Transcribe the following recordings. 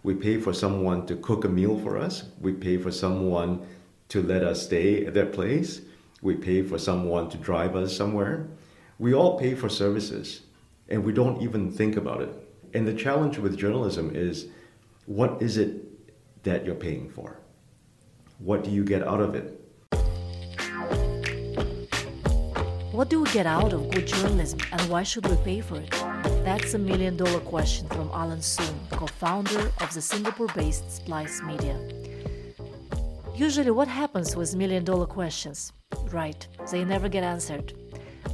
We pay for someone to cook a meal for us. We pay for someone to let us stay at their place. We pay for someone to drive us somewhere. We all pay for services, and we don't even think about it. And the challenge with journalism is, what is it that you're paying for? What do you get out of it? What do we get out of good journalism, and why should we pay for it? That's a million-dollar question from Alan Soon, co-founder of the Singapore-based Splice Media. Usually what happens with million-dollar questions? Right, they never get answered.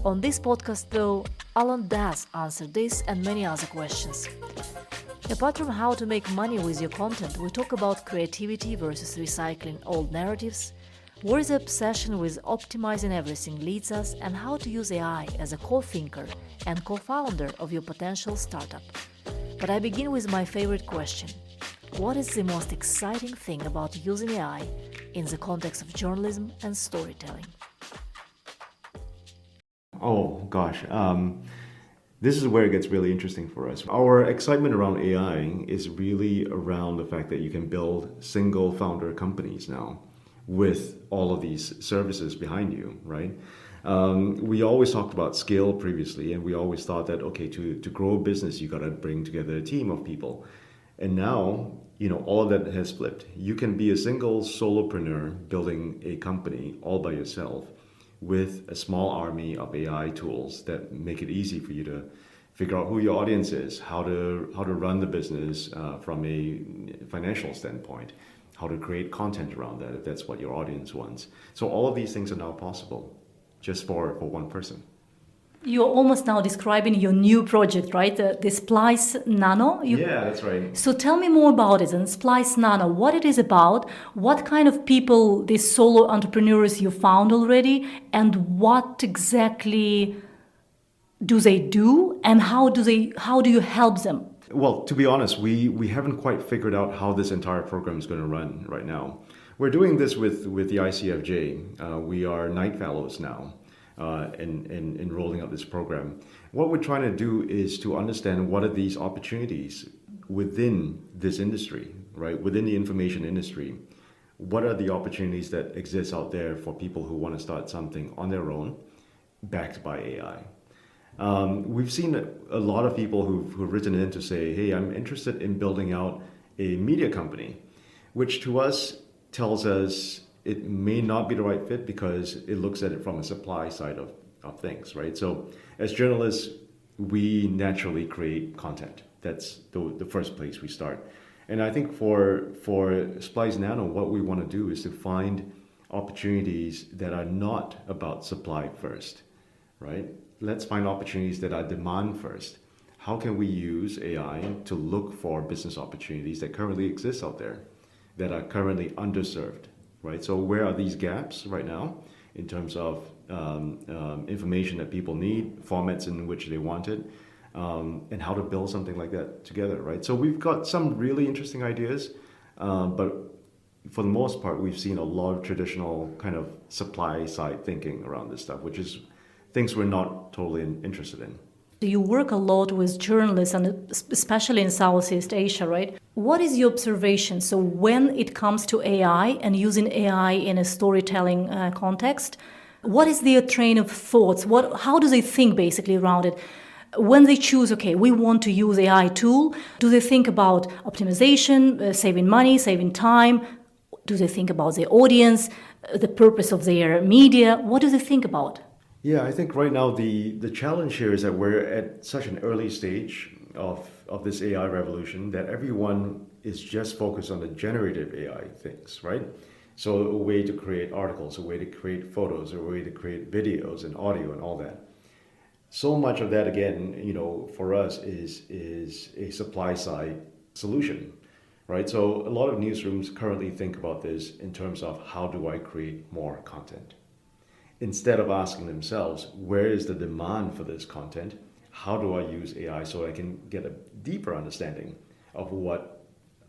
On this podcast, though, Alan does answer this and many other questions. Apart from how to make money with your content, we talk about creativity versus recycling old narratives, where the obsession with optimizing everything leads us, and how to use AI as a co-thinker and co-founder of your potential startup. But I begin with my favorite question. What is the most exciting thing about using AI in the context of journalism and storytelling? Oh gosh, this is where it gets really interesting for us. Our excitement around AI is really around the fact that you can build single founder companies now with all of these services behind you, right? We always talked about scale previously, and we always thought that, okay, to grow a business, you got to bring together a team of people. And now, all of that has flipped. You can be a single solopreneur building a company all by yourself with a small army of AI tools that make it easy for you to figure out who your audience is, how to run the business from a financial standpoint, how to create content around that if that's what your audience wants. So all of these things are now possible just for one person. You're almost now describing your new project, right? The Splice Nano? Yeah, that's right. So tell me more about it and Splice Nano, what it is about, what kind of people, these solo entrepreneurs you found already, and what exactly do they do, and how do you help them? Well, to be honest, we haven't quite figured out how this entire program is going to run right now. We're doing this with the ICFJ. We are Knight Fellows now. In rolling out this program. What we're trying to do is to understand what are these opportunities within this industry, right? Within the information industry. What are the opportunities that exist out there for people who want to start something on their own, backed by AI? We've seen a lot of people who've written in to say, hey, I'm interested in building out a media company, which to us tells us it may not be the right fit because it looks at it from a supply side of things, right? So as journalists, we naturally create content. That's the first place we start. And I think for Splice Nano, what we want to do is to find opportunities that are not about supply first, right? Let's find opportunities that are demand first. How can we use AI to look for business opportunities that currently exist out there, that are currently underserved? Right. So where are these gaps right now in terms of information that people need, formats in which they want it, and how to build something like that together, right? So we've got some really interesting ideas, but for the most part, we've seen a lot of traditional kind of supply side thinking around this stuff, which is things we're not totally interested in. You work a lot with journalists, and especially in Southeast Asia, right? What is your observation? So when it comes to AI and using AI in a storytelling context, what is their train of thoughts? How do they think basically around it? When they choose, okay, we want to use AI tool, do they think about optimization, saving money, saving time? Do they think about their audience, the purpose of their media? What do they think about? Yeah, I think right now the challenge here is that we're at such an early stage of this AI revolution that everyone is just focused on the generative AI things, right? So a way to create articles, a way to create photos, a way to create videos and audio and all that. So much of that, again, for us is a supply side solution, right? So a lot of newsrooms currently think about this in terms of how do I create more content? Instead of asking themselves, where is the demand for this content? How do I use AI so I can get a deeper understanding of what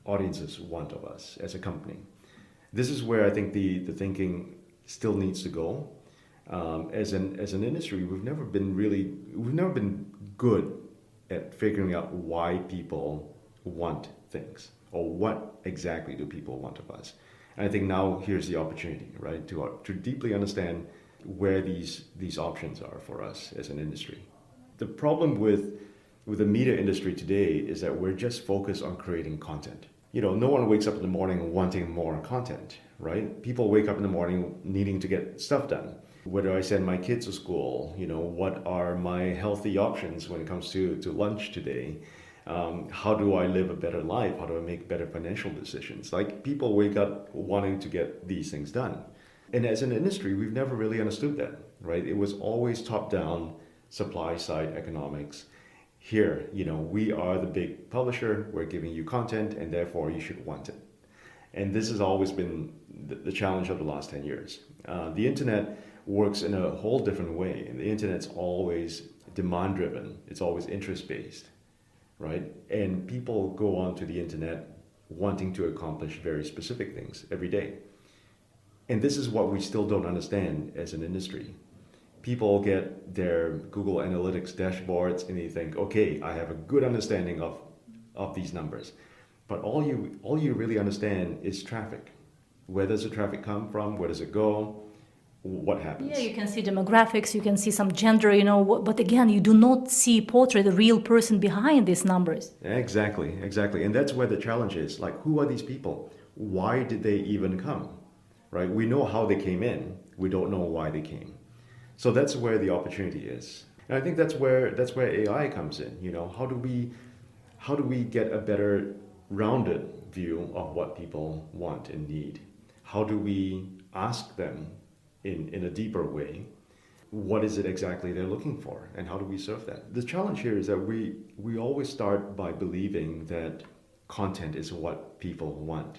audiences want of us as a company? This is where I think the thinking still needs to go. As an industry, we've never been good at figuring out why people want things. or what exactly do people want of us? And I think now here's the opportunity, right, to deeply understand where these options are for us as an industry. The problem with the media industry today is that we're just focused on creating content. No one wakes up in the morning wanting more content, right? People wake up in the morning needing to get stuff done. Whether I send my kids to school, what are my healthy options when it comes to lunch today? How do I live a better life? How do I make better financial decisions? Like, people wake up wanting to get these things done. And as an industry, we've never really understood that, right? It was always top-down, supply-side economics. Here, we are the big publisher, we're giving you content, and therefore you should want it. And this has always been the challenge of the last 10 years. The internet works in a whole different way. And the internet's always demand-driven. It's always interest-based, right? And people go onto the internet wanting to accomplish very specific things every day. And this is what we still don't understand as an industry. People get their Google Analytics dashboards and they think, okay, I have a good understanding of these numbers. But all you really understand is traffic. Where does the traffic come from? Where does it go? What happens? Yeah, you can see demographics, you can see some gender, but again, you do not see portray the real person behind these numbers. Exactly. And that's where the challenge is. Like, who are these people? Why did they even come? Right? We know how they came in. We don't know why they came. So that's where the opportunity is. And I think that's where AI comes in. How do we get a better rounded view of what people want and need? How do we ask them in a deeper way, what is it exactly they're looking for, and how do we serve that? The challenge here is that we always start by believing that content is what people want.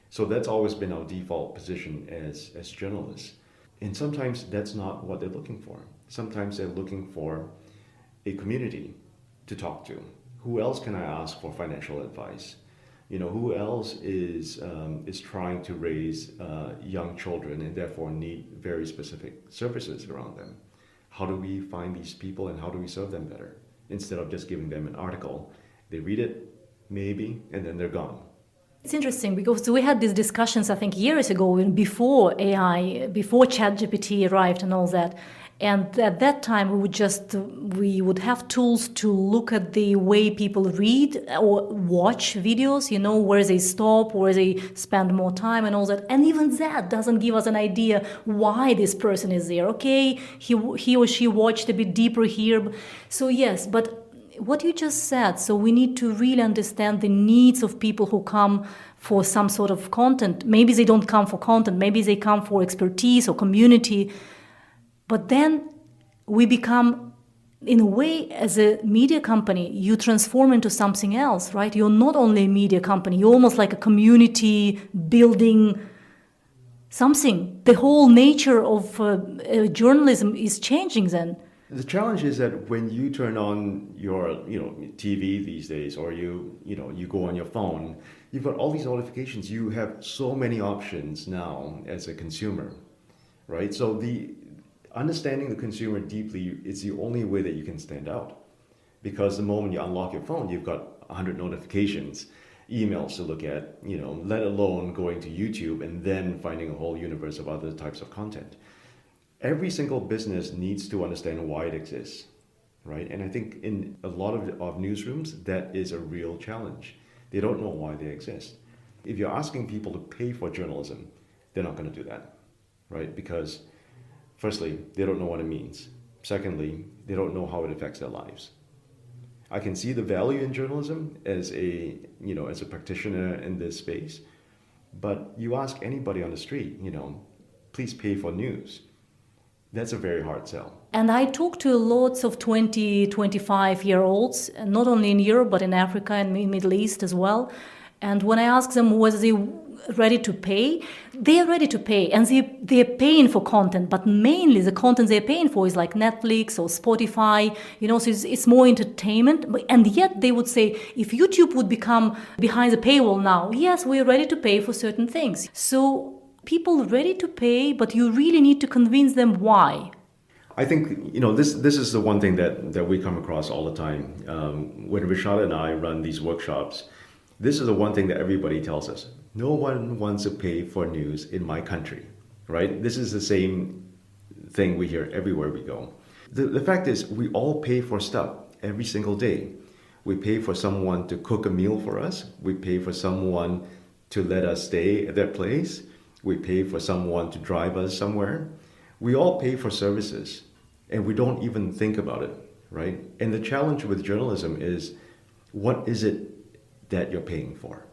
So that's always been our default position as journalists. And sometimes that's not what they're looking for. Sometimes they're looking for a community to talk to. Who else can I ask for financial advice? Who else is trying to raise young children and therefore need very specific services around them? How do we find these people and how do we serve them better? Instead of just giving them an article, they read it, maybe, and then they're gone. It's interesting because we had these discussions, I think, years ago, before AI, before ChatGPT arrived and all that. And at that time, we would have tools to look at the way people read or watch videos, where they stop, where they spend more time and all that. And even that doesn't give us an idea why this person is there. Okay, he or she watched a bit deeper here. So yes, but what you just said, so we need to really understand the needs of people who come for some sort of content. Maybe they don't come for content, maybe they come for expertise or community. But then we become, in a way, as a media company, you transform into something else, right? You're not only a media company, you're almost like a community building something. The whole nature of journalism is changing then. The challenge is that when you turn on your TV these days, or you go on your phone, you've got all these notifications. You have so many options now as a consumer, right? So understanding the consumer deeply is the only way that you can stand out, because the moment you unlock your phone, you've got 100 notifications, emails to look at, let alone going to YouTube and then finding a whole universe of other types of content. Every single business needs to understand why it exists, right? And I think in a lot of newsrooms, that is a real challenge. They don't know why they exist. If you're asking people to pay for journalism, they're not going to do that, right? Because firstly, they don't know what it means. Secondly, they don't know how it affects their lives. I can see the value in journalism as a practitioner in this space, but you ask anybody on the street, please pay for news. That's a very hard sell. And I talk to lots of 20, 25-year-olds, not only in Europe, but in Africa and in Middle East as well. And when I ask them whether they're ready to pay, they are ready to pay. And they're paying for content, but mainly the content they're paying for is like Netflix or Spotify, so it's more entertainment. And yet they would say, if YouTube would become behind the paywall now, yes, we're ready to pay for certain things. So people ready to pay, but you really need to convince them why. I think, this is the one thing that we come across all the time. When Rishad and I run these workshops, This is the one thing that everybody tells us. No one wants to pay for news in my country, right? This is the same thing we hear everywhere we go. The fact is, we all pay for stuff every single day. We pay for someone to cook a meal for us. We pay for someone to let us stay at their place. We pay for someone to drive us somewhere. We all pay for services, and we don't even think about it, right? And the challenge with journalism is, what is it that you're paying for?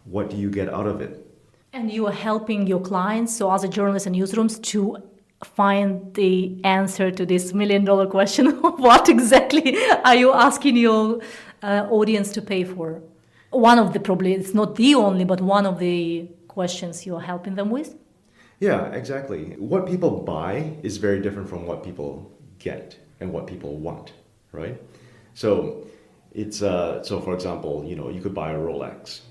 What do you get out of it? And you are helping your clients, so as a journalist in newsrooms, to find the answer to this $1 million question. What exactly are you asking your audience to pay for? One of the, probably, it's not the only, but one of the questions you're helping them with? Yeah, exactly. What people buy is very different from what people get and what people want, right? So it's so for example, you could buy a Rolex,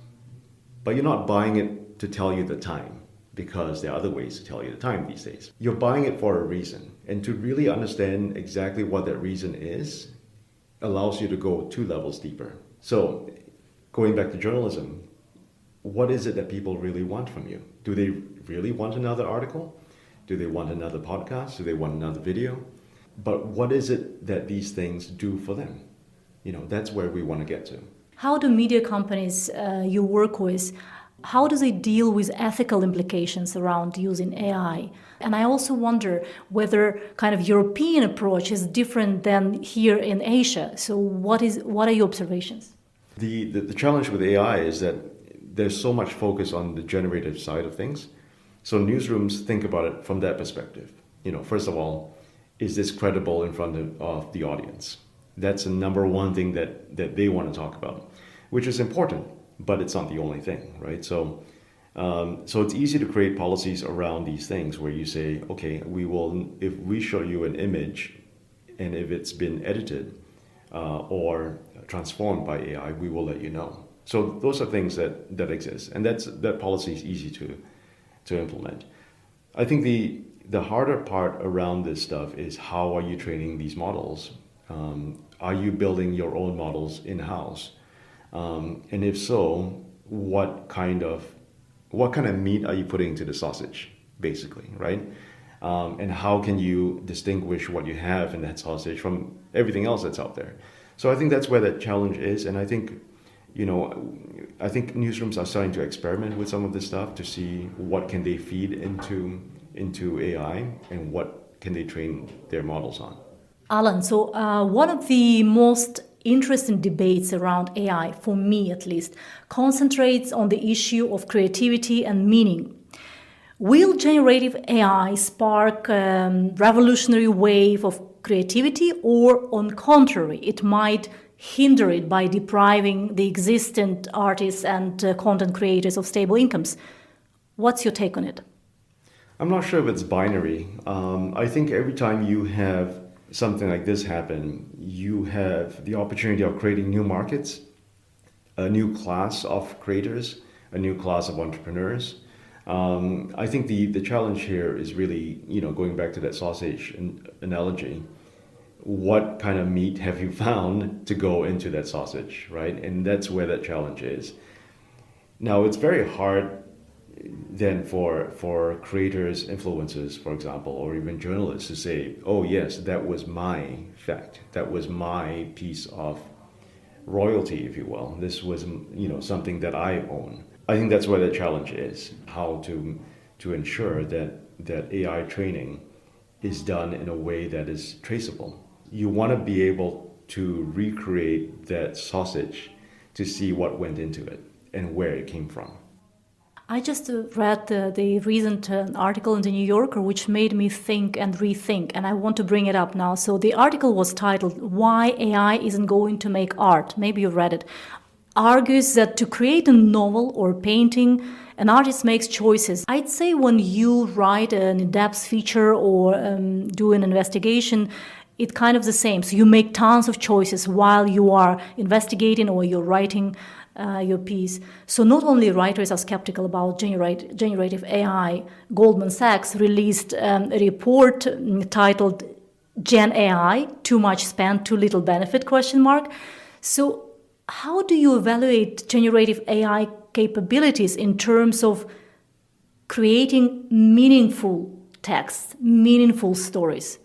but you're not buying it to tell you the time, because there are other ways to tell you the time these days. You're buying it for a reason, and to really understand exactly what that reason is allows you to go 2 levels deeper. So going back to journalism, what is it that people really want from you? Do they really want another article? Do they want another podcast? Do they want another video? But what is it that these things do for them? That's where we want to get to. How do media companies you work with, how do they deal with ethical implications around using AI? And I also wonder whether kind of European approach is different than here in Asia. So what are your observations? The challenge with AI is that there's so much focus on the generative side of things. So newsrooms think about it from that perspective. First of all, is this credible in front of the audience? That's the number one thing that they want to talk about, which is important, but it's not the only thing, right? So it's easy to create policies around these things where you say, okay, if we show you an image and if it's been edited or transformed by AI, we will let you know. So those are things that exist, and that policy is easy to implement. I think the harder part around this stuff is, how are you training these models? Are you building your own models in-house? And if so, what kind of meat are you putting to the sausage, basically, right? And how can you distinguish what you have in that sausage from everything else that's out there? So I think that's where that challenge is, and I think newsrooms are starting to experiment with some of this stuff to see what can they feed into AI and what can they train their models on. Alan, so one of the most interesting debates around AI, for me at least, concentrates on the issue of creativity and meaning. Will generative AI spark a revolutionary wave of creativity, or on contrary, it might hinder it by depriving the existing artists and content creators of stable incomes? What's your take on it? I'm not sure if it's binary. I think every time you have something like this happen, you have the opportunity of creating new markets, a new class of creators, a new class of entrepreneurs. I think the challenge here is really, going back to that sausage analogy, what kind of meat have you found to go into that sausage, right? And that's where that challenge is. Now, it's very hard then for creators, influencers, for example, or even journalists to say, oh yes, that was my fact, that was my piece of royalty, if you will. This was, something that I own. I think that's where the challenge is, how to ensure that AI training is done in a way that is traceable. You want to be able to recreate that sausage to see what went into it and where it came from. I just read the recent article in the New Yorker, which made me think and rethink, and I want to bring it up now. So the article was titled, "Why AI Isn't Going to Make Art." Maybe you've read it. Argues that to create a novel or painting, an artist makes choices. I'd say when you write an in-depth feature or do an investigation, it's kind of the same. So you make tons of choices while you are investigating or you're writing your piece. So not only writers are skeptical about generative AI. Goldman Sachs released a report titled "Gen AI: Too Much Spent, Too Little Benefit?" So How do you evaluate generative AI capabilities in terms of creating meaningful texts, meaningful stories?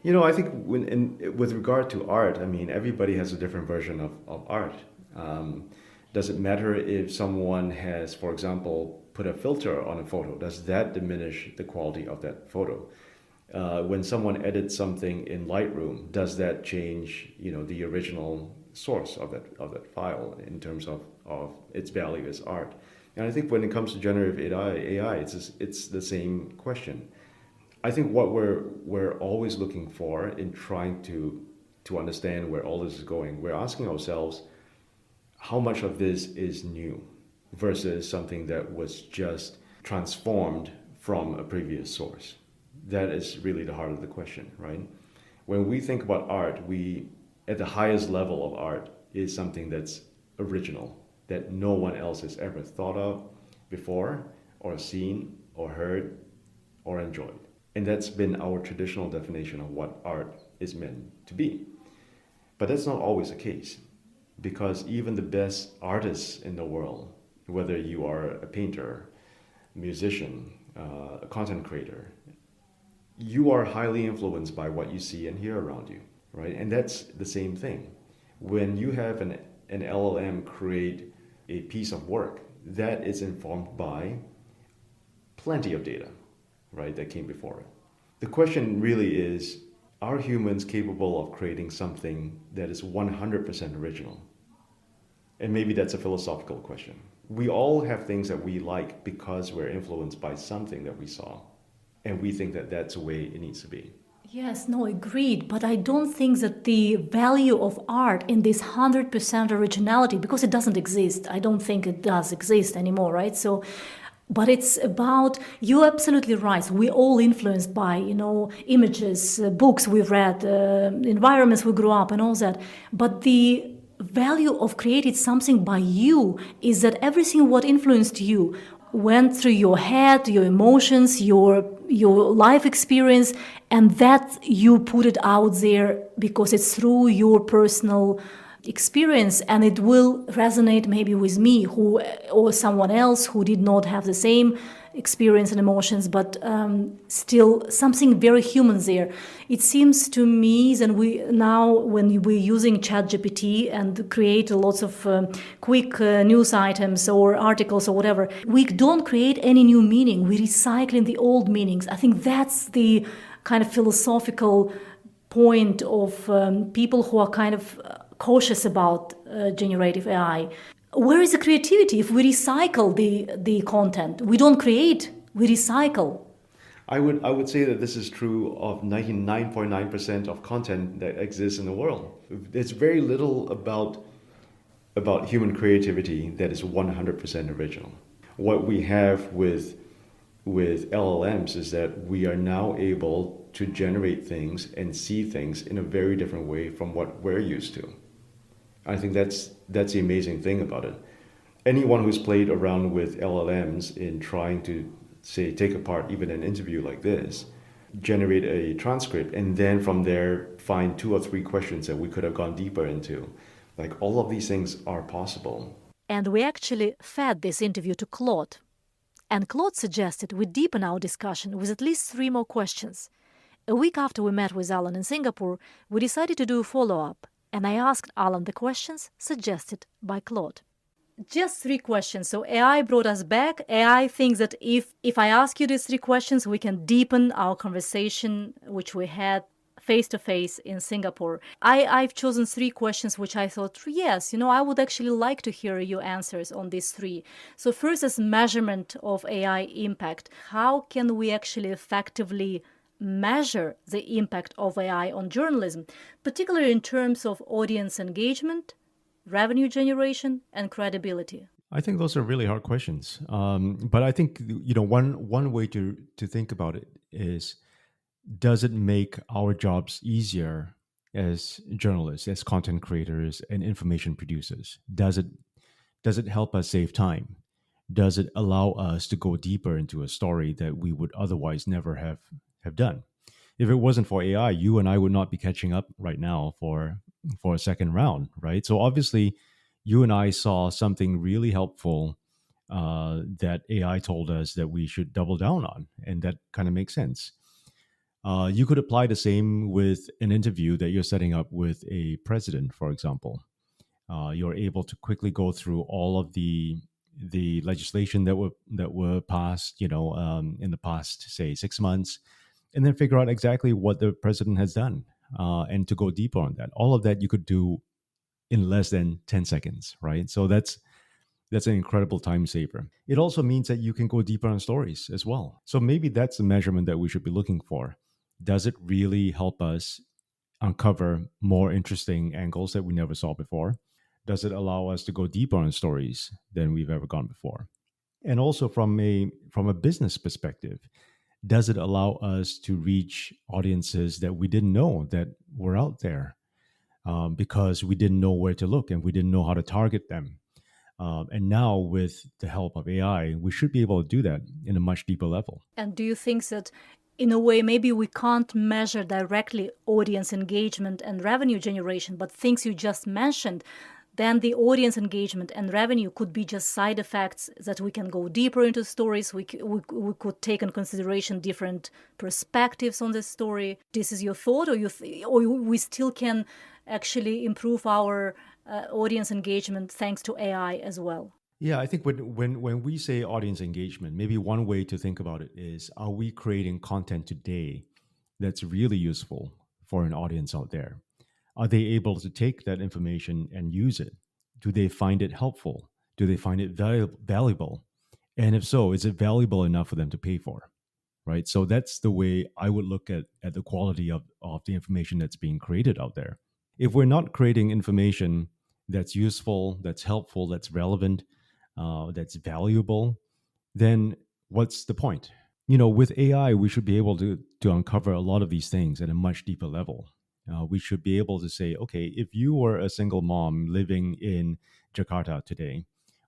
I think with regard to art, I mean, everybody has a different version of art. Um, does it matter if someone has, for example, put a filter on a photo? Does that diminish the quality of that photo? When someone edits something in Lightroom, does that change, the original source of that file in terms of its value as art? And I think when it comes to generative AI, it's the same question. I think what we're always looking for in trying to understand where all this is going, we're asking ourselves how much of this is new versus something that was just transformed from a previous source. That is really the heart of the question, right? When we think about art, we at the highest level of art is something that's original, that no one else has ever thought of before, or seen, or heard, or enjoyed. And that's been our traditional definition of what art is meant to be. But that's not always the case, because even the best artists in the world, whether you are a painter, musician, a content creator, you are highly influenced by what you see and hear around you, right? And that's the same thing. When you have an LLM create a piece of work, that is informed by plenty of data, right, that came before it. The question really is, are humans capable of creating something that is 100% original? And maybe that's a philosophical question. We all have things that we like because we're influenced by something that we saw. And we think that that's the way it needs to be. Yes, no, agreed. But I don't think that the value of art in this 100% originality, because it doesn't exist, I don't think it does exist anymore, right? So, but it's about, you're absolutely right. We're all influenced by, images, books we've read, environments we grew up and all that. But the value of creating something by you is that everything what influenced you went through your head, your emotions, your life experience, and that you put it out there because it's through your personal experience, and it will resonate maybe with me or someone else who did not have the same experience and emotions, but still something very human there. It seems to me that when we're using ChatGPT and create lots of quick news items or articles or whatever, we don't create any new meaning. We're recycling the old meanings. I think that's the kind of philosophical point of people who are kind of cautious about generative AI. Where is the creativity if we recycle the content? We don't create, we recycle. I would say that this is true of 99.9% of content that exists in the world. There's very little about human creativity that is 100% original. What we have with LLMs is that we are now able to generate things and see things in a very different way from what we're used to. I think that's the amazing thing about it. Anyone who's played around with LLMs in trying to, say, take apart even an interview like this, generate a transcript, and then from there find 2 or 3 questions that we could have gone deeper into. Like, all of these things are possible. And we actually fed this interview to Claude. And Claude suggested we deepen our discussion with at least 3 more questions. A week after we met with Alan in Singapore, we decided to do a follow-up, and I asked Alan the questions suggested by Claude. Just 3 questions. So AI brought us back. AI thinks that if I ask you these 3 questions, we can deepen our conversation, which we had face-to-face in Singapore. I've chosen 3 questions which I thought, yes, I would actually like to hear your answers on these 3. So first is measurement of AI impact. How can we actually effectively measure the impact of AI on journalism, particularly in terms of audience engagement, revenue generation, and credibility? I think those are really hard questions. But I think one way to think about it is, does it make our jobs easier as journalists, as content creators, and information producers? Does it help us save time? Does it allow us to go deeper into a story that we would otherwise never have done? If it wasn't for AI, you and I would not be catching up right now for for a second round, right? So obviously, you and I saw something really helpful that AI told us that we should double down on, and that kind of makes sense. You could apply the same with an interview that you're setting up with a president, for example. You're able to quickly go through all of the legislation that were passed, in the past, say, 6 months, and then figure out exactly what the president has done, and to go deeper on that. All of that you could do in less than 10 seconds, right? So that's an incredible time saver. It also means that you can go deeper on stories as well. So maybe that's the measurement that we should be looking for. Does it really help us uncover more interesting angles that we never saw before? Does it allow us to go deeper on stories than we've ever gone before? And also from a business perspective, does it allow us to reach audiences that we didn't know that were out there, because we didn't know where to look and we didn't know how to target them? And now, with the help of AI, we should be able to do that in a much deeper level. And do you think that, in a way, maybe we can't measure directly audience engagement and revenue generation, but things you just mentioned, then the audience engagement and revenue could be just side effects that we can go deeper into stories. We could take in consideration different perspectives on the story. This is your thought, or or we still can actually improve our audience engagement thanks to AI as well? Yeah, I think when we say audience engagement, maybe one way to think about it is: are we creating content today that's really useful for an audience out there? Are they able to take that information and use it? Do they find it helpful? Do they find it valuable? And if so, is it valuable enough for them to pay for? Right. So that's the way I would look at the quality of the information that's being created out there. If we're not creating information that's useful, that's helpful, that's relevant, that's valuable, then what's the point? With AI, we should be able to uncover a lot of these things at a much deeper level. We should be able to say, okay, if you were a single mom living in Jakarta today,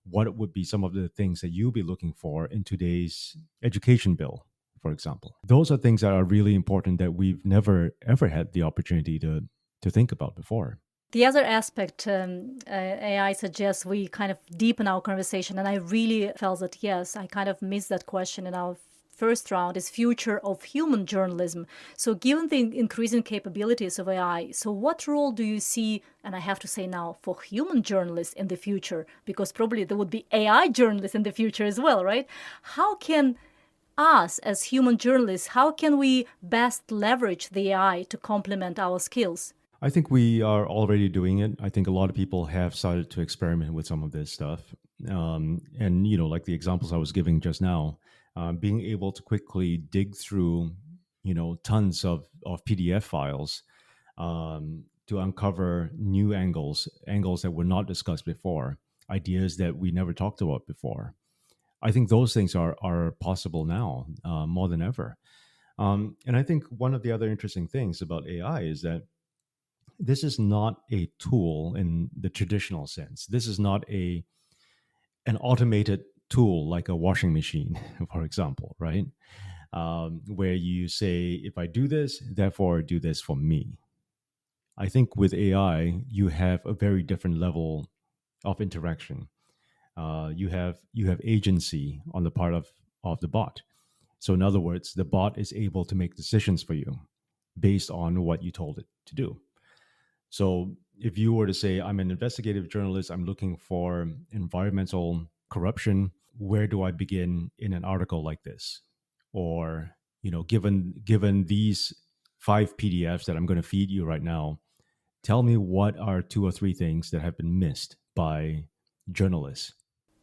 what would be some of the things that you'll be looking for in today's education bill, for example? Those are things that are really important that we've never ever had the opportunity to think about before. The other aspect AI suggests we kind of deepen our conversation, and I really felt that, yes, I kind of missed that question in our first round, is future of human journalism. So given the increasing capabilities of AI, so what role do you see, and I have to say now, for human journalists in the future? Because probably there would be AI journalists in the future as well, right? How can us as human journalists, how can we best leverage the AI to complement our skills? I think we are already doing it. I think a lot of people have started to experiment with some of this stuff. And, like the examples I was giving just now, being able to quickly dig through, tons of PDF files, to uncover new angles that were not discussed before, ideas that we never talked about before. I think those things are possible now, more than ever. And I think one of the other interesting things about AI is that this is not a tool in the traditional sense. This is not an automated tool like a washing machine, for example, right? Where you say, if I do this, therefore do this for me. I think with AI, you have a very different level of interaction. You have agency on the part of the bot. So in other words, the bot is able to make decisions for you based on what you told it to do. So if you were to say, I'm an investigative journalist, I'm looking for environmental corruption, where do I begin in an article like this? Or, given these 5 PDFs that I'm going to feed you right now, tell me what are 2 or 3 things that have been missed by journalists.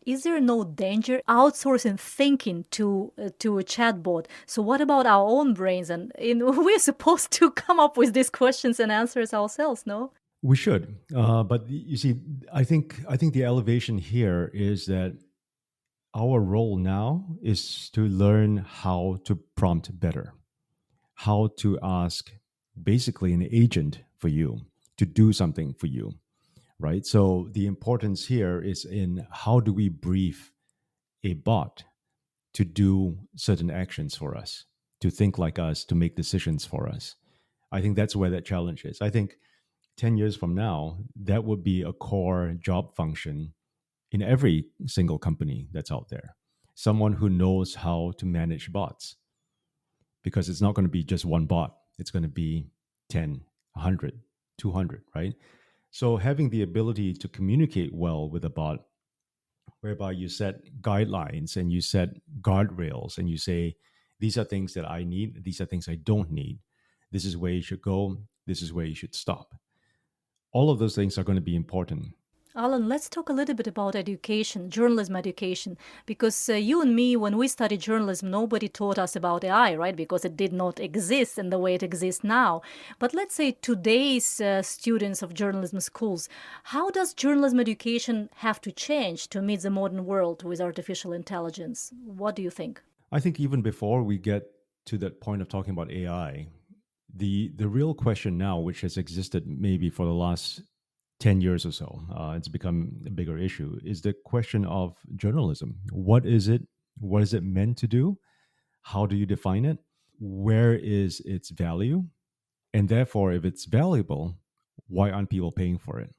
Is there no danger outsourcing thinking to a chatbot? So what about our own brains? And we're supposed to come up with these questions and answers ourselves, no? We should, but you see, I think the elevation here is that our role now is to learn how to prompt better, how to ask basically an agent for you to do something for you, right? So the importance here is in how do we brief a bot to do certain actions for us, to think like us, to make decisions for us. I think that's where that challenge is. I think 10 years from now, that would be a core job function in every single company that's out there. Someone who knows how to manage bots, because it's not going to be just one bot, it's going to be 10, 100, 200, right? So having the ability to communicate well with a bot, whereby you set guidelines and you set guardrails and you say, these are things that I need, these are things I don't need, this is where you should go, this is where you should stop. All of those things are going to be important. Alan, let's talk a little bit about education, journalism education, because you and me, when we studied journalism, nobody taught us about AI, right? Because it did not exist in the way it exists now. But let's say today's students of journalism schools, how does journalism education have to change to meet the modern world with artificial intelligence? What do you think? I think even before we get to that point of talking about AI, the real question now, which has existed maybe for the last 10 years or so, it's become a bigger issue, is the question of journalism. What is it? What is it meant to do? How do you define it? Where is its value? And therefore, if it's valuable, why aren't people paying for it?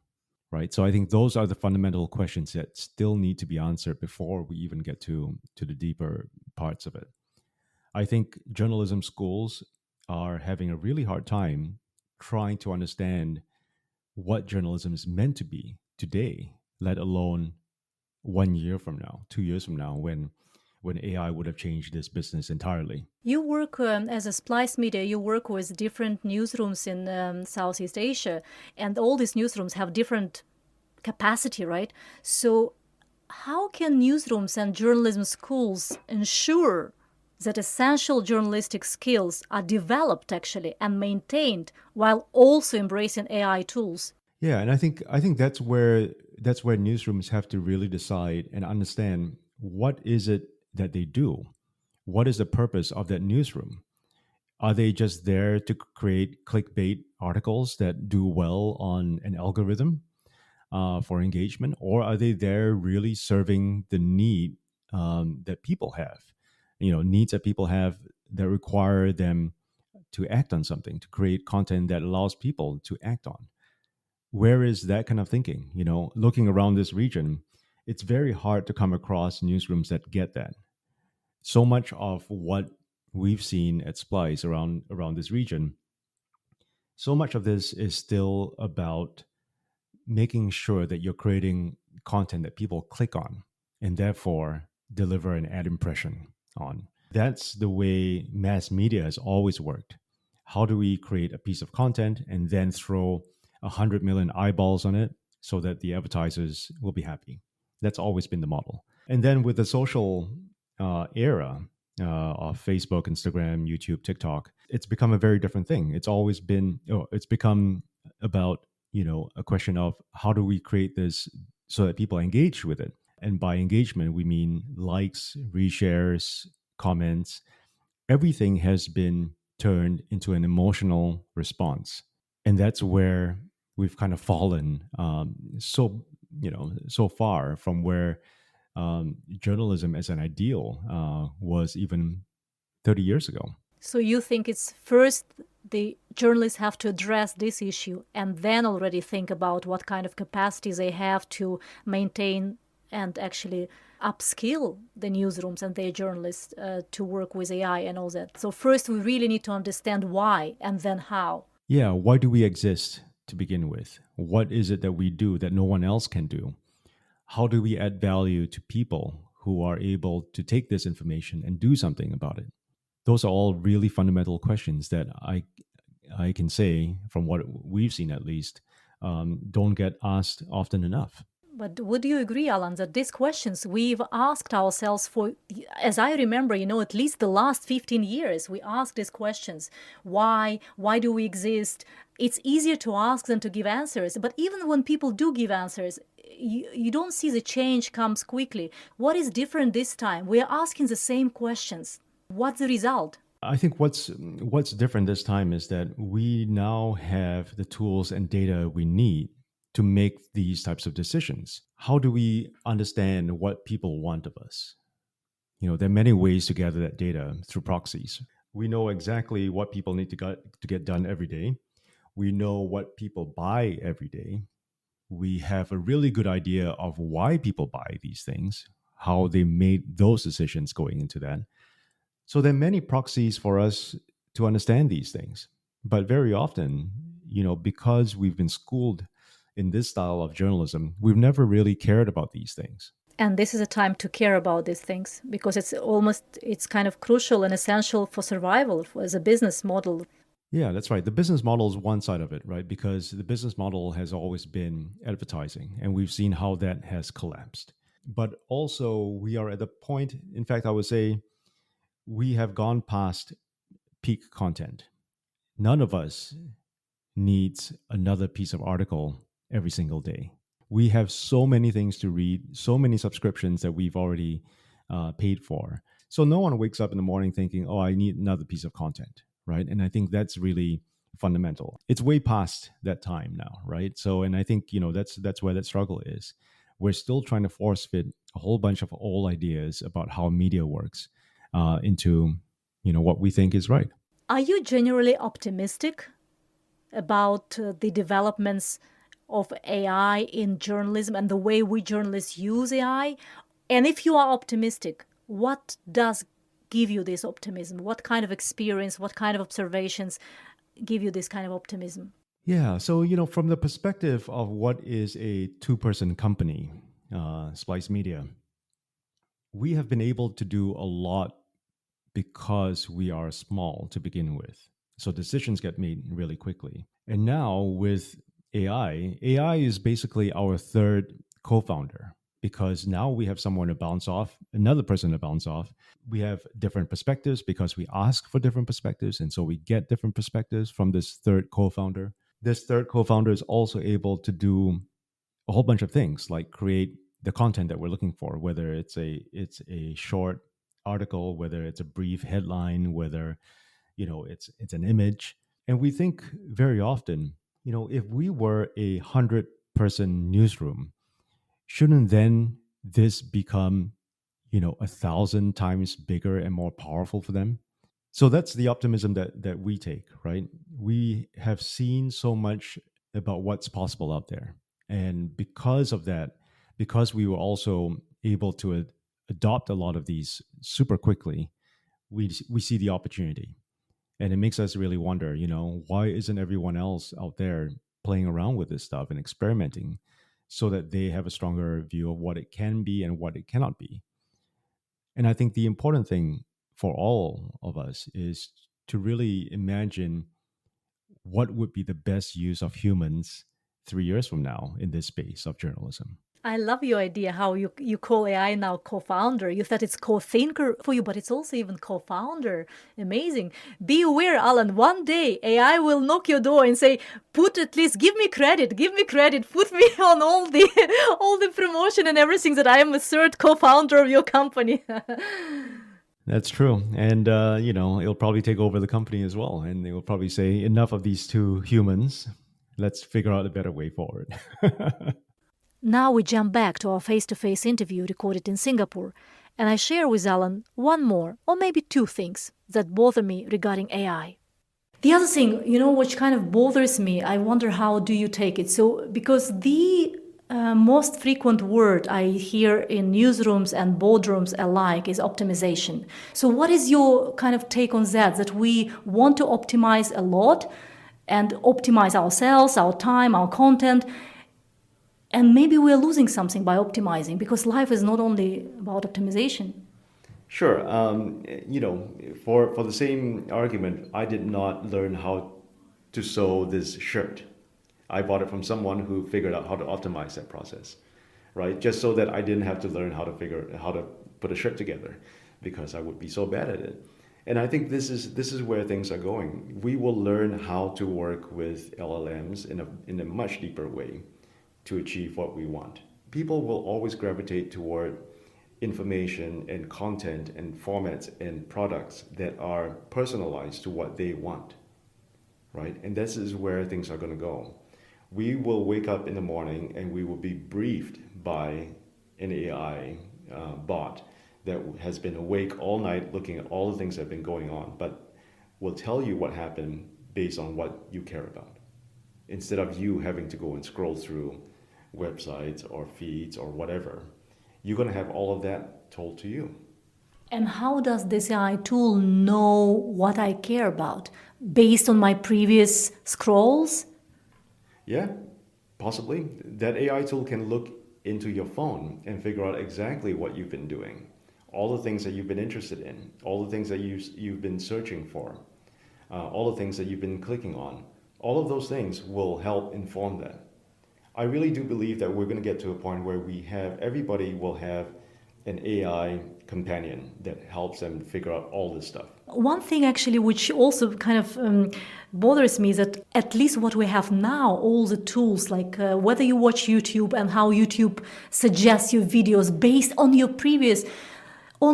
Right. So I think those are the fundamental questions that still need to be answered before we even get to the deeper parts of it. I think journalism schools are having a really hard time trying to understand what journalism is meant to be today, let alone 1 year from now, 2 years from now, when AI would have changed this business entirely. You work as a Splice Media, you work with different newsrooms in Southeast Asia, and all these newsrooms have different capacity, right? So how can newsrooms and journalism schools ensure that essential journalistic skills are developed actually and maintained while also embracing AI tools? Yeah, and I think that's where newsrooms have to really decide and understand what is it that they do. What is the purpose of that newsroom? Are they just there to create clickbait articles that do well on an algorithm for engagement, or are they there really serving the need that people have? Needs that people have that require them to act on something, to create content that allows people to act on. Where is that kind of thinking? Looking around this region, it's very hard to come across newsrooms that get that. So much of what we've seen at Splice around this region, so much of this is still about making sure that you're creating content that people click on and therefore deliver an ad impression on. That's the way mass media has always worked. How do we create a piece of content and then throw 100 million eyeballs on it so that the advertisers will be happy? That's always been the model. And then with the social era of Facebook, Instagram, YouTube, TikTok, it's become a very different thing. It's become about a question of how do we create this so that people engage with it. And by engagement, we mean likes, reshares, comments. Everything has been turned into an emotional response. And that's where we've kind of fallen so far from where journalism as an ideal was even 30 years ago. So you think it's first the journalists have to address this issue and then already think about what kind of capacities they have to maintain and actually upskill the newsrooms and their journalists to work with AI and all that. So first we really need to understand why and then how. Yeah, why do we exist to begin with? What is it that we do that no one else can do? How do we add value to people who are able to take this information and do something about it? Those are all really fundamental questions that I can say, from what we've seen at least, don't get asked often enough. But would you agree, Alan, that these questions we've asked ourselves for, as I remember, at least the last 15 years, we asked these questions. Why? Why do we exist? It's easier to ask than to give answers. But even when people do give answers, you don't see the change comes quickly. What is different this time? We are asking the same questions. What's the result? I think what's different this time is that we now have the tools and data we need to make these types of decisions. How do we understand what people want of us? There are many ways to gather that data through proxies. We know exactly what people need to get done every day. We know what people buy every day. We have a really good idea of why people buy these things, how they made those decisions going into that. So there are many proxies for us to understand these things. But very often, because we've been schooled in this style of journalism, we've never really cared about these things. And this is a time to care about these things because it's kind of crucial and essential for survival as a business model. Yeah, that's right. The business model is one side of it, right? Because the business model has always been advertising, and we've seen how that has collapsed. But also, we are at the point, in fact, I would say we have gone past peak content. None of us needs another piece of article every single day. We have so many things to read, so many subscriptions that we've already paid for. So no one wakes up in the morning thinking, "Oh, I need another piece of content," right? And I think that's really fundamental. It's way past that time now, right? So, and I think that's where that struggle is. We're still trying to force fit a whole bunch of old ideas about how media works into what we think is right. Are you generally optimistic about the developments of AI in journalism and the way we journalists use AI? And if you are optimistic, what does give you this optimism? What kind of experience, what kind of observations give you this kind of optimism? Yeah, so from the perspective of what is a two-person company, Splice Media, we have been able to do a lot because we are small to begin with. So decisions get made really quickly. And now with AI is basically our third co-founder because now we have someone to bounce off, another person to bounce off. We have different perspectives because we ask for different perspectives. And so we get different perspectives from this third co-founder. This third co-founder is also able to do a whole bunch of things like create the content that we're looking for, whether it's a short article, whether it's a brief headline, whether it's an image. And we think very often, if we were 100-person newsroom, shouldn't then this become 1,000 times bigger and more powerful for them? So that's the optimism that we take, right? We have seen so much about what's possible out there. And because of that, because we were also able to adopt a lot of these super quickly, we see the opportunity. And it makes us really wonder, why isn't everyone else out there playing around with this stuff and experimenting so that they have a stronger view of what it can be and what it cannot be? And I think the important thing for all of us is to really imagine what would be the best use of humans 3 years from now in this space of journalism. I love your idea how you call AI now co-founder. You said it's co-thinker for you, but it's also even co-founder. Amazing. Be aware, Alan, one day AI will knock your door and say, give me credit, put me on all the all the promotion and everything that I am a third co-founder of your company. That's true. And, it'll probably take over the company as well. And they will probably say, enough of these two humans. Let's figure out a better way forward. Now we jump back to our face-to-face interview recorded in Singapore, and I share with Alan one more, or maybe two things that bother me regarding AI. The other thing, which kind of bothers me, I wonder how do you take it? So, because the most frequent word I hear in newsrooms and boardrooms alike is optimization. So what is your kind of take on that? That we want to optimize a lot and optimize ourselves, our time, our content, and maybe we're losing something by optimizing because life is not only about optimization. Sure. For the same argument, I did not learn how to sew this shirt. I bought it from someone who figured out how to optimize that process, right? Just so that I didn't have to learn how to put a shirt together because I would be so bad at it. And I think this is where things are going. We will learn how to work with LLMs in a much deeper way to achieve what we want. People will always gravitate toward information and content and formats and products that are personalized to what they want, right? And this is where things are going to go. We will wake up in the morning and we will be briefed by an AI bot that has been awake all night looking at all the things that have been going on, but will tell you what happened based on what you care about. instead of you having to go and scroll through websites or feeds or whatever. You're going to have all of that told to you. And how does this AI tool know what I care about? Based on my previous scrolls? Yeah, possibly. That AI tool can look into your phone and figure out exactly what you've been doing, all the things that you've been interested in, all the things that you've been searching for, all the things that you've been clicking on. All of those things will help inform that. I really do believe that we're going to get to a point where everybody will have an AI companion that helps them figure out all this stuff. One thing actually which also kind of bothers me is that at least what we have now, all the tools like whether you watch YouTube and how YouTube suggests you videos based on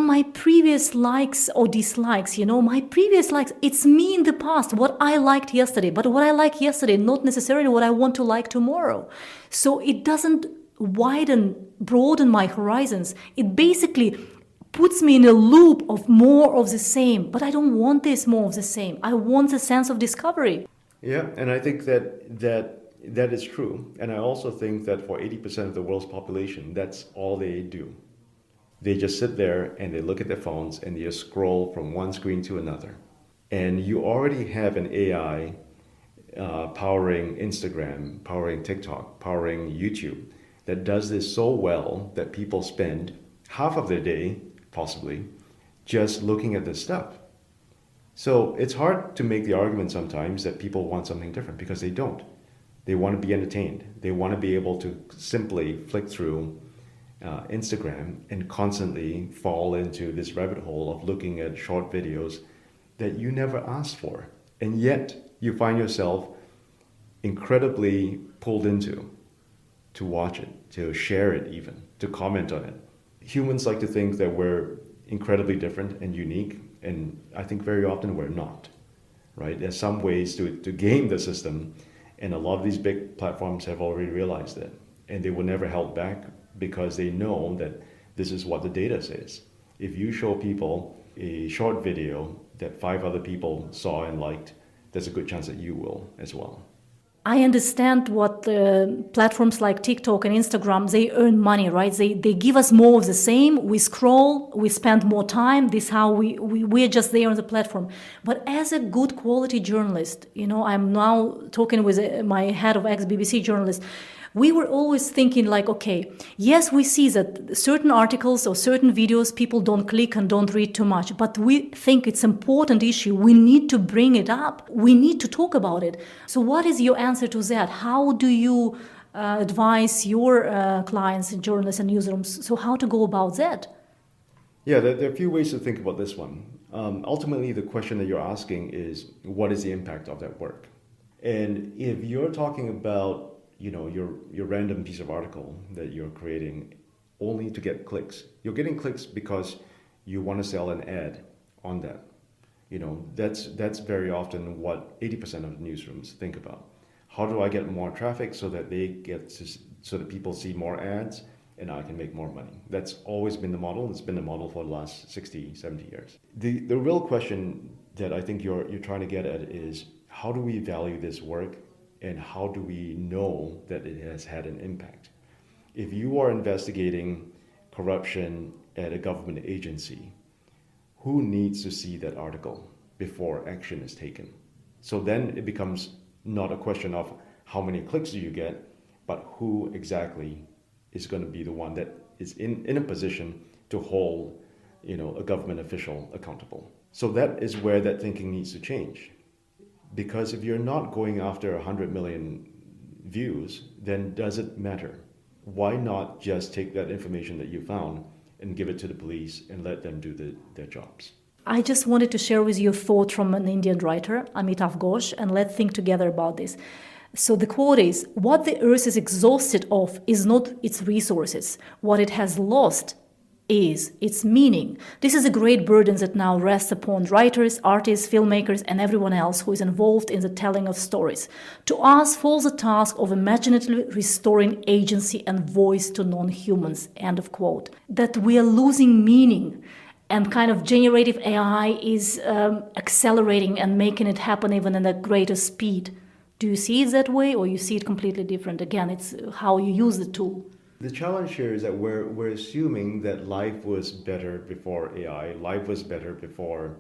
my previous likes or dislikes, my previous likes, it's me in the past, what I liked yesterday, but what I like yesterday, not necessarily what I want to like tomorrow. So it doesn't broaden my horizons. It basically puts me in a loop of more of the same, but I don't want this more of the same. I want a sense of discovery. Yeah, and I think that is true. And I also think that for 80% of the world's population, that's all they do. They just sit there and they look at their phones and they just scroll from one screen to another. And you already have an AI powering Instagram, powering TikTok, powering YouTube that does this so well that people spend half of their day, possibly, just looking at this stuff. So it's hard to make the argument sometimes that people want something different because they don't. They want to be entertained. They want to be able to simply flick through Instagram and constantly fall into this rabbit hole of looking at short videos that you never asked for. And yet you find yourself incredibly pulled into to watch it, to share it even, to comment on it. Humans like to think that we're incredibly different and unique, and I think very often we're not, right? There's some ways to game the system, and a lot of these big platforms have already realized that, and they will never held back because they know that this is what the data says. If you show people a short video that 5 other people saw and liked, there's a good chance that you will as well. I understand what the platforms like TikTok and Instagram, they earn money, right? They give us more of the same. We scroll, we spend more time. This is how we're just there on the platform. But as a good quality journalist, I'm now talking with my head of ex-BBC journalist, we were always thinking like, okay, yes, we see that certain articles or certain videos people don't click and don't read too much, but we think it's an important issue. We need to bring it up. We need to talk about it. So what is your answer to that? How do you advise your clients and journalists and newsrooms? So how to go about that? Yeah, there are a few ways to think about this one. Ultimately, the question that you're asking is, what is the impact of that work? And if you're talking about your random piece of article that you're creating only to get clicks. You're getting clicks because you want to sell an ad on that. That's very often what 80% of newsrooms think about. How do I get more traffic so that so that people see more ads and I can make more money? That's always been the model. It's been the model for the last 60, 70 years. The real question that I think you're trying to get at is, how do we value this work? And how do we know that it has had an impact? If you are investigating corruption at a government agency, who needs to see that article before action is taken? So then it becomes not a question of how many clicks do you get, but who exactly is going to be the one that is in a position to hold a government official accountable. So that is where that thinking needs to change. Because if you're not going after 100 million views, then does it matter? Why not just take that information that you found and give it to the police and let them do their jobs? I just wanted to share with you a thought from an Indian writer, Amitav Ghosh, and let's think together about this. So the quote is, what the earth is exhausted of is not its resources. What it has lost is its meaning. This is a great burden that now rests upon writers, artists, filmmakers, and everyone else who is involved in the telling of stories. To us falls the task of imaginatively restoring agency and voice to non-humans, end of quote. That we are losing meaning, and kind of generative AI is accelerating and making it happen even at a greater speed. Do you see it that way, or you see it completely different? Again, it's how you use the tool. The challenge here is that we're assuming that life was better before AI, life was better before,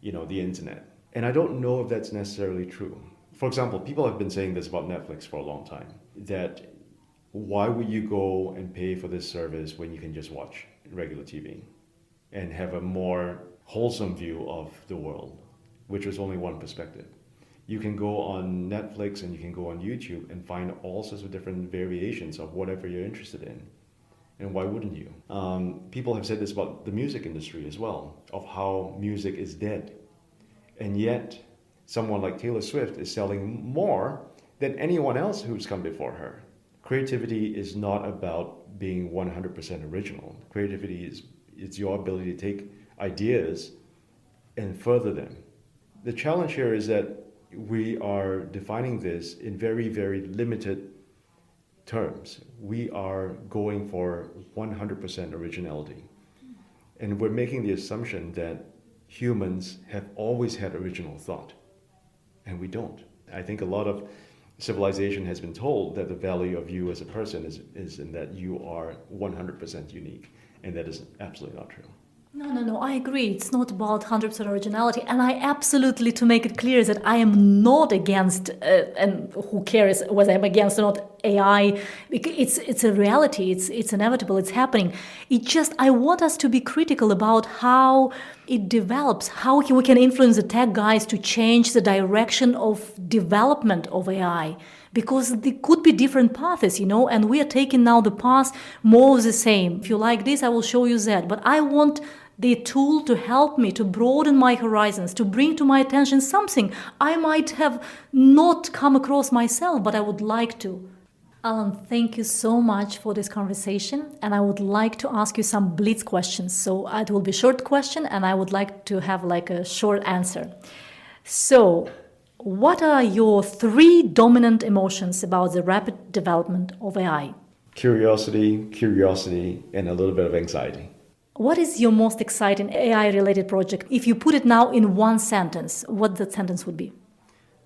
the internet. And I don't know if that's necessarily true. For example, people have been saying this about Netflix for a long time, that why would you go and pay for this service when you can just watch regular TV and have a more wholesome view of the world, which was only one perspective. You can go on Netflix and you can go on YouTube and find all sorts of different variations of whatever you're interested in. And why wouldn't you? People have said this about the music industry as well, of how music is dead. And yet, someone like Taylor Swift is selling more than anyone else who's come before her. Creativity is not about being 100% original. Creativity is your ability to take ideas and further them. The challenge here is that we are defining this in very, very limited terms. We are going for 100% originality. And we're making the assumption that humans have always had original thought. And we don't. I think a lot of civilization has been told that the value of you as a person is in that you are 100% unique. And that is absolutely not true. No, I agree. It's not about 100% originality. And I absolutely, to make it clear, that I am not against, and who cares whether I'm against or not, AI. It's a reality. It's inevitable. It's happening. I want us to be critical about how it develops, how we can influence the tech guys to change the direction of development of AI. Because there could be different paths, and we are taking now the path more of the same. If you like this, I will show you that. But I want the tool to help me to broaden my horizons, to bring to my attention something I might have not come across myself, but I would like to. Alan, thank you so much for this conversation. And I would like to ask you some blitz questions. So it will be a short question, and I would like to have a short answer. So, what are your 3 dominant emotions about the rapid development of AI? Curiosity, and a little bit of anxiety. What is your most exciting AI-related project? If you put it now in one sentence, what that sentence would be?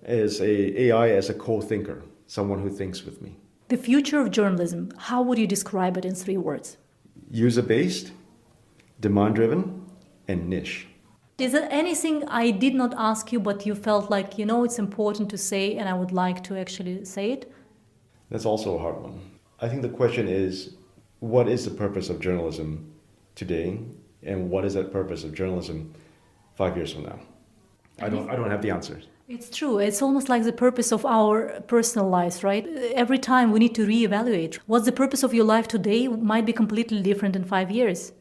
AI as a co-thinker, someone who thinks with me. The future of journalism, how would you describe it in 3 words? User-based, demand-driven, and niche. Is there anything I did not ask you, but you felt like, it's important to say and I would like to actually say it? That's also a hard one. I think the question is, what is the purpose of journalism today? And what is that purpose of journalism 5 years from now? I don't have the answers. It's true. It's almost like the purpose of our personal lives, right? Every time we need to reevaluate. What's the purpose of your life today might be completely different in 5 years.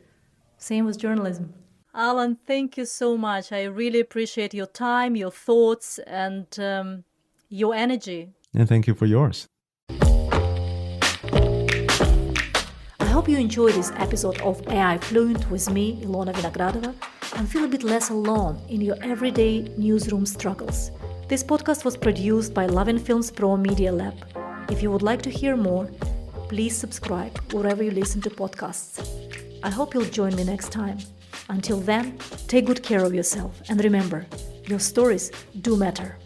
Same with journalism. Alan, thank you so much. I really appreciate your time, your thoughts, and your energy. And thank you for yours. I hope you enjoyed this episode of AI Fluent with me, Ilona Vinogradova, and feel a bit less alone in your everyday newsroom struggles. This podcast was produced by Love & Films Pro Media Lab. If you would like to hear more, please subscribe wherever you listen to podcasts. I hope you'll join me next time. Until then, take good care of yourself and remember, your stories do matter.